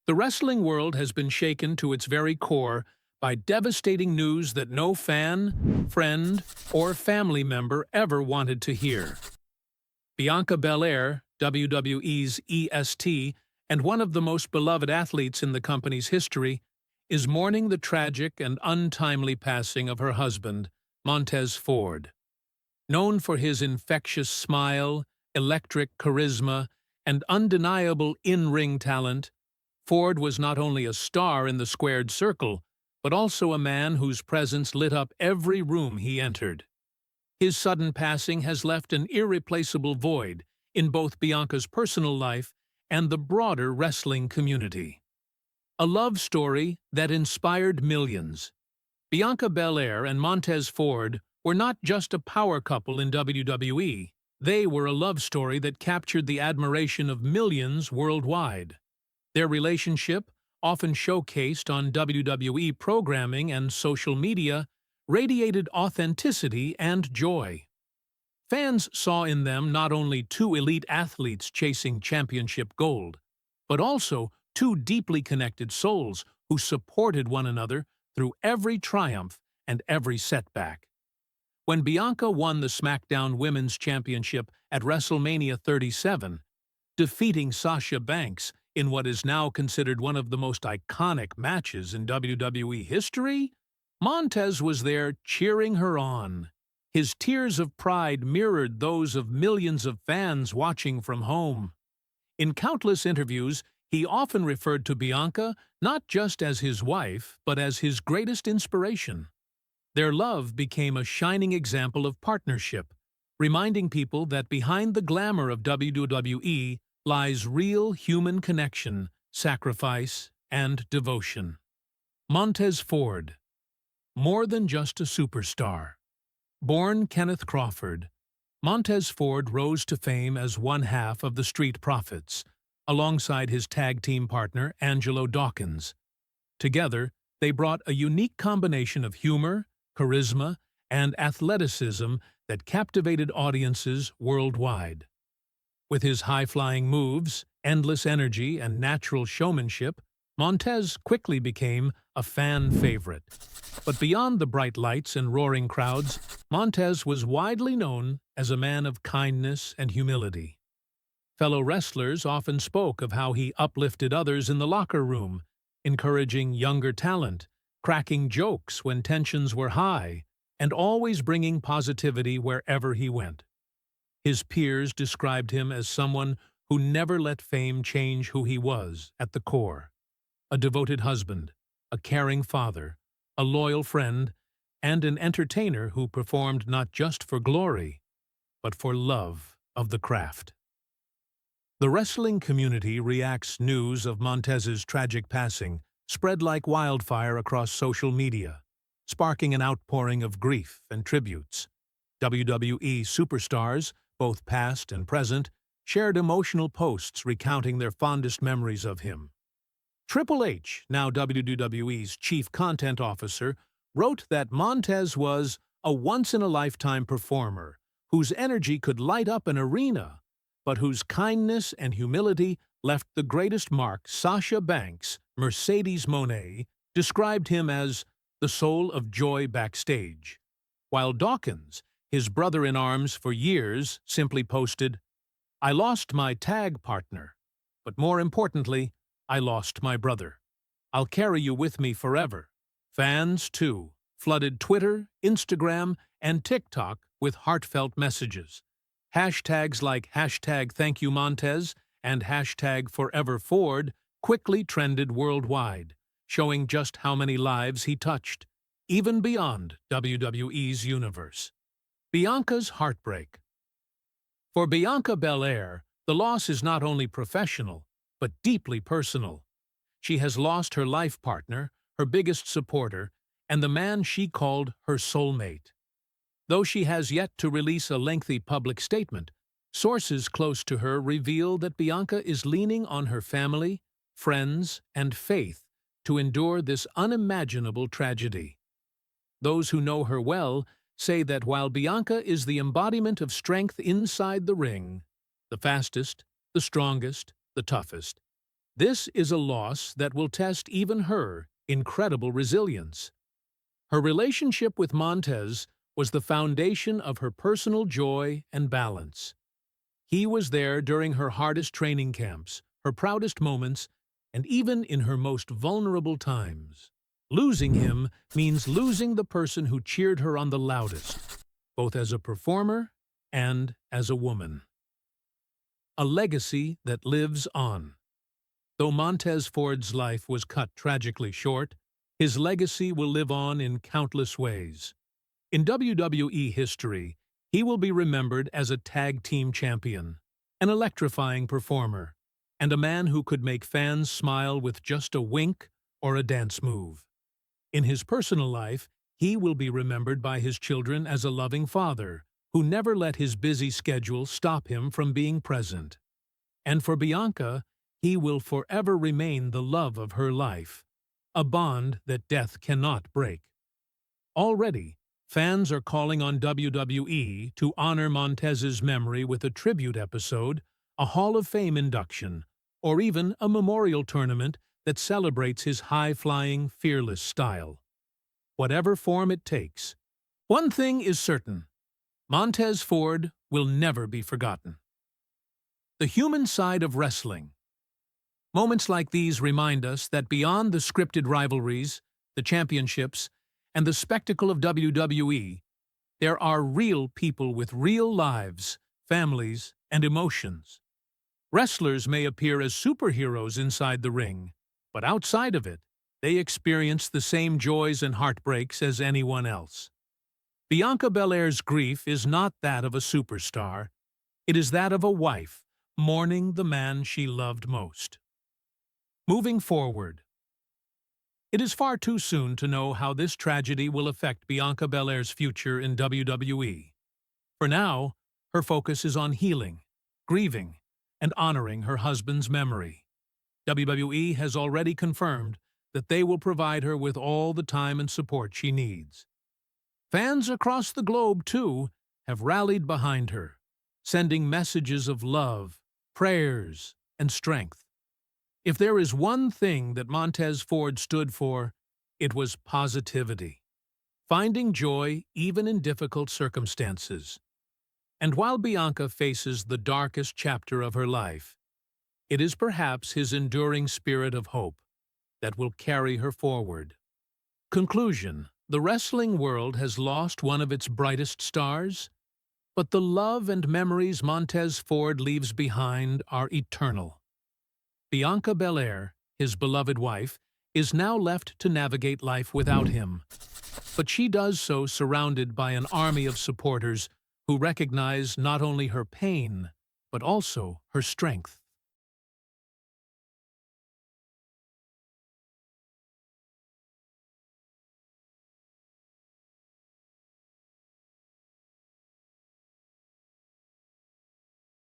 The wrestling world has been shaken to its very core by devastating news that no fan, friend, or family member ever wanted to hear. Bianca Belair, WWE's EST, and one of the most beloved athletes in the company's history, is mourning the tragic and untimely passing of her husband, Montez Ford. Known for his infectious smile, electric charisma, and undeniable in-ring talent, Ford was not only a star in the squared circle, but also a man whose presence lit up every room he entered. His sudden passing has left an irreplaceable void in both Bianca's personal life and the broader wrestling community. A love story that inspired millions. Bianca Belair and Montez Ford were not just a power couple in WWE, they were a love story that captured the admiration of millions worldwide. Their relationship, often showcased on WWE programming and social media, radiated authenticity and joy. Fans saw in them not only two elite athletes chasing championship gold, but also two deeply connected souls who supported one another through every triumph and every setback. When Bianca won the SmackDown Women's Championship at WrestleMania 37, defeating Sasha Banks in what is now considered one of the most iconic matches in WWE history, Montez was there cheering her on. His tears of pride mirrored those of millions of fans watching from home. In countless interviews, he often referred to Bianca not just as his wife, but as his greatest inspiration. Their love became a shining example of partnership, reminding people that behind the glamour of WWE lies real human connection, sacrifice, and devotion. Montez Ford. More than just a superstar. Born Kenneth Crawford, Montez Ford rose to fame as one half of the Street Profits, alongside his tag team partner Angelo Dawkins. Together, they brought a unique combination of humor, charisma, and athleticism that captivated audiences worldwide. With his high-flying moves, endless energy, and natural showmanship, Montez quickly became a fan favorite. But beyond the bright lights and roaring crowds, Montez was widely known as a man of kindness and humility. Fellow wrestlers often spoke of how he uplifted others in the locker room, encouraging younger talent, cracking jokes when tensions were high, and always bringing positivity wherever he went. His peers described him as someone who never let fame change who he was at the core. A devoted husband, a caring father, a loyal friend, and an entertainer who performed not just for glory, but for love of the craft. The wrestling community reacts news of Montez's tragic passing spread like wildfire across social media, sparking an outpouring of grief and tributes. WWE superstars, both past and present, shared emotional posts recounting their fondest memories of him. Triple H, now WWE's chief content officer, wrote that Montez was a once-in-a-lifetime performer whose energy could light up an arena, but whose kindness and humility left the greatest mark. Sasha Banks, Mercedes Moné, described him as the soul of joy backstage, while Dawkins, his brother-in-arms for years, simply posted, "I lost my tag partner, but more importantly, I lost my brother. I'll carry you with me forever." Fans, too, flooded Twitter, Instagram, and TikTok with heartfelt messages. Hashtags like #ThankYouMontez and #ForeverFord quickly trended worldwide, showing just how many lives he touched, even beyond WWE's universe. Bianca's heartbreak. For Bianca Belair, the loss is not only professional, but deeply personal. She has lost her life partner, her biggest supporter, and the man she called her soulmate. Though she has yet to release a lengthy public statement, sources close to her reveal that Bianca is leaning on her family, friends, and faith to endure this unimaginable tragedy. Those who know her well say that while Bianca is the embodiment of strength inside the ring, the fastest, the strongest, the toughest, This is a loss that will test even her incredible resilience. Her relationship with Montez was the foundation of her personal joy and balance. He was there during her hardest training camps, her proudest moments, and even in her most vulnerable times. Losing him means losing the person who cheered her on the loudest, both as a performer and as a woman. A legacy that lives on. Though Montez Ford's life was cut tragically short, his legacy will live on in countless ways. In WWE history, he will be remembered as a tag team champion, an electrifying performer, and a man who could make fans smile with just a wink or a dance move. In his personal life, he will be remembered by his children as a loving father who never let his busy schedule stop him from being present. And for Bianca, he will forever remain the love of her life, a bond that death cannot break. Already, fans are calling on WWE to honor Montez's memory with a tribute episode, a Hall of Fame induction, or even a memorial tournament that celebrates his high-flying, fearless style. Whatever form it takes, one thing is certain: Montez Ford will never be forgotten. The human side of wrestling. Moments like these remind us that beyond the scripted rivalries, the championships, and the spectacle of WWE, there are real people with real lives, families, and emotions. Wrestlers may appear as superheroes inside the ring, but outside of it, they experience the same joys and heartbreaks as anyone else. Bianca Belair's grief is not that of a superstar. It is that of a wife mourning the man she loved most. Moving forward. It is far too soon to know how this tragedy will affect Bianca Belair's future in WWE. For now, her focus is on healing, grieving, and honoring her husband's memory. WWE has already confirmed that they will provide her with all the time and support she needs. Fans across the globe, too, have rallied behind her, sending messages of love, prayers, and strength. If there is one thing that Montez Ford stood for, it was positivity, finding joy even in difficult circumstances. And while Bianca faces the darkest chapter of her life, it is perhaps his enduring spirit of hope that will carry her forward. Conclusion: the wrestling world has lost one of its brightest stars, but the love and memories Montez Ford leaves behind are eternal. Bianca Belair, his beloved wife, is now left to navigate life without him, but she does so surrounded by an army of supporters who recognize not only her pain, but also her strength.